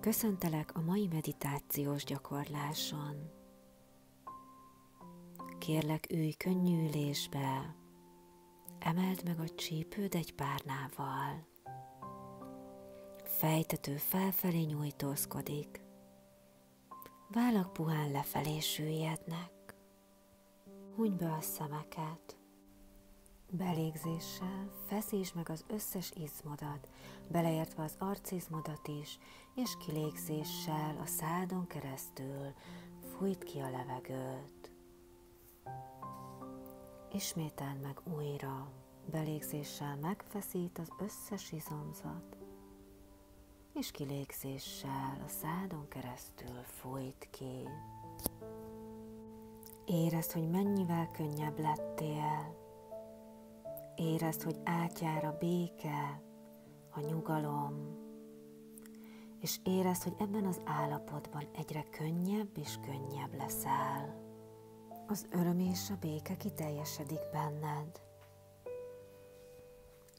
Köszöntelek a mai meditációs gyakorláson. Kérlek, ülj könnyű ülésbe, emeld meg a csípőd egy párnával. Fejtető felfelé nyújtózkodik, vállak puhán lefelé süllyednek. Hunyd be a szemeket. Belégzéssel feszítsd meg az összes izmodat, beleértve az arcizmodat is, és kilégzéssel a szádon keresztül fújt ki a levegőt. Ismételd meg újra, belégzéssel megfeszít az összes izomzat, és kilégzéssel a szádon keresztül fújt ki. Érezd, hogy mennyivel könnyebb lettél. Érezd, hogy átjár a béke, a nyugalom, és érezd, hogy ebben az állapotban egyre könnyebb és könnyebb leszel. Az öröm és a béke kiteljesedik benned.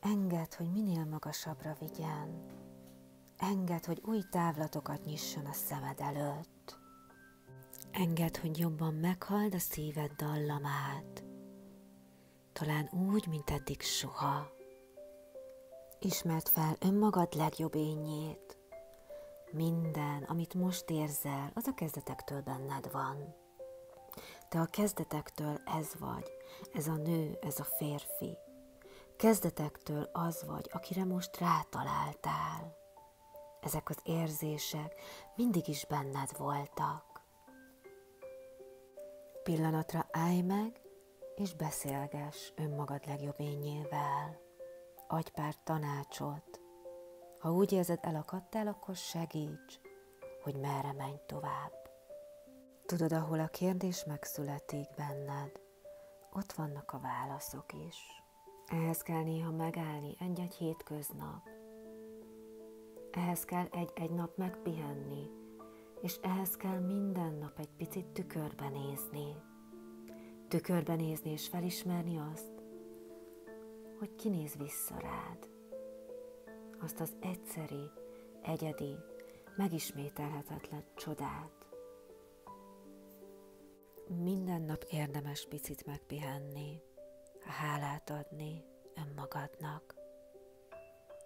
Engedd, hogy minél magasabbra vigyen. Engedd, hogy új távlatokat nyisson a szemed előtt. Engedd, hogy jobban meghalld a szíved dallamát. Talán úgy, mint eddig soha. Ismerd fel önmagad legjobb énjét. Minden, amit most érzel, az a kezdetektől benned van. Te a kezdetektől ez vagy, ez a nő, ez a férfi. Kezdetektől az vagy, akire most rátaláltál. Ezek az érzések mindig is benned voltak. Pillanatra állj meg, és beszélgess önmagad legjobb énjével. Adj pár tanácsot. Ha úgy érzed, elakadtál, akkor segíts, hogy merre menj tovább. Tudod, ahol a kérdés megszületik benned, ott vannak a válaszok is. Ehhez kell néha megállni egy-egy hétköznap. Ehhez kell egy-egy nap megpihenni, és ehhez kell minden nap egy picit tükörbe nézni. Tükörbe nézni és felismerni azt, hogy ki néz vissza rád. Azt az egyszeri, egyedi, megismételhetetlen csodát. Minden nap érdemes picit megpihenni, hálát adni önmagadnak.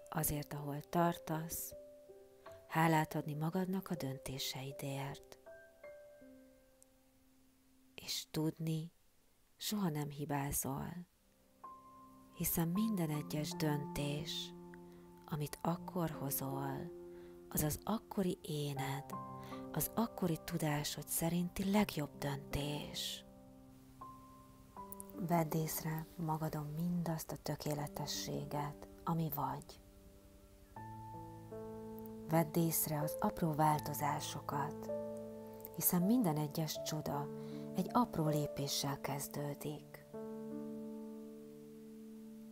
Azért, ahol tartasz, hálát adni magadnak a döntéseidért. És tudni, soha nem hibázol, hiszen minden egyes döntés, amit akkor hozol, az az akkori éned, az akkori tudásod szerinti legjobb döntés. Vedd észre magadon mindazt a tökéletességet, ami vagy. Vedd észre az apró változásokat, hiszen minden egyes csoda egy apró lépéssel kezdődik.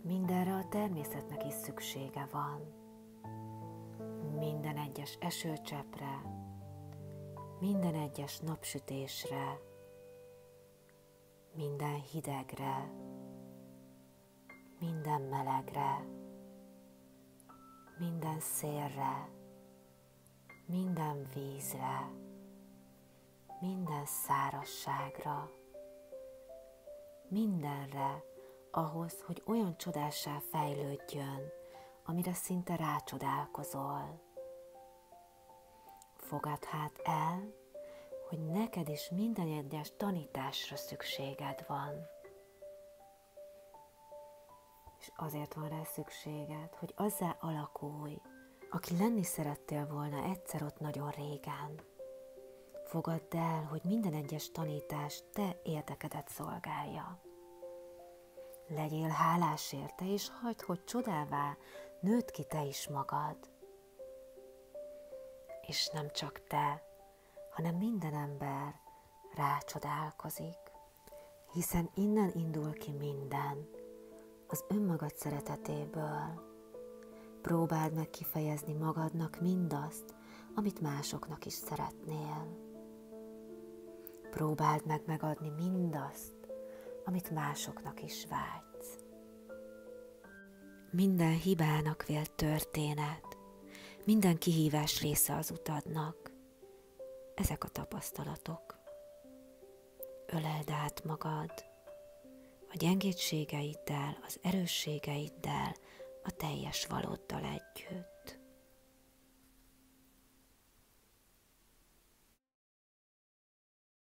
Mindenre a természetnek is szüksége van. Minden egyes esőcseppre, minden egyes napsütésre, minden hidegre, minden melegre, minden szélre, minden vízre, minden szárazságra, mindenre, ahhoz, hogy olyan csodássá fejlődjön, amire szinte rácsodálkozol. Fogadd hát el, hogy neked is minden egyes tanításra szükséged van. És azért van rá szükséged, hogy azzá alakulj, aki lenni szerettél volna egyszer ott nagyon régen. Fogadd el, hogy minden egyes tanítás te érdekedet szolgálja. Legyél hálás érte, és hagyd, hogy csodává nőtt ki te is magad. És nem csak te, hanem minden ember rácsodálkozik, hiszen innen indul ki minden, az önmagad szeretetéből. Próbáld meg kifejezni magadnak mindazt, amit másoknak is szeretnél. Próbáld meg megadni mindazt, amit másoknak is vágysz. Minden hibának vélt történet, Minden kihívás része az utadnak. Ezek a tapasztalatok. Öleld át magad a gyengétségeiddel, az erősségeiddel, a teljes valóddal együtt.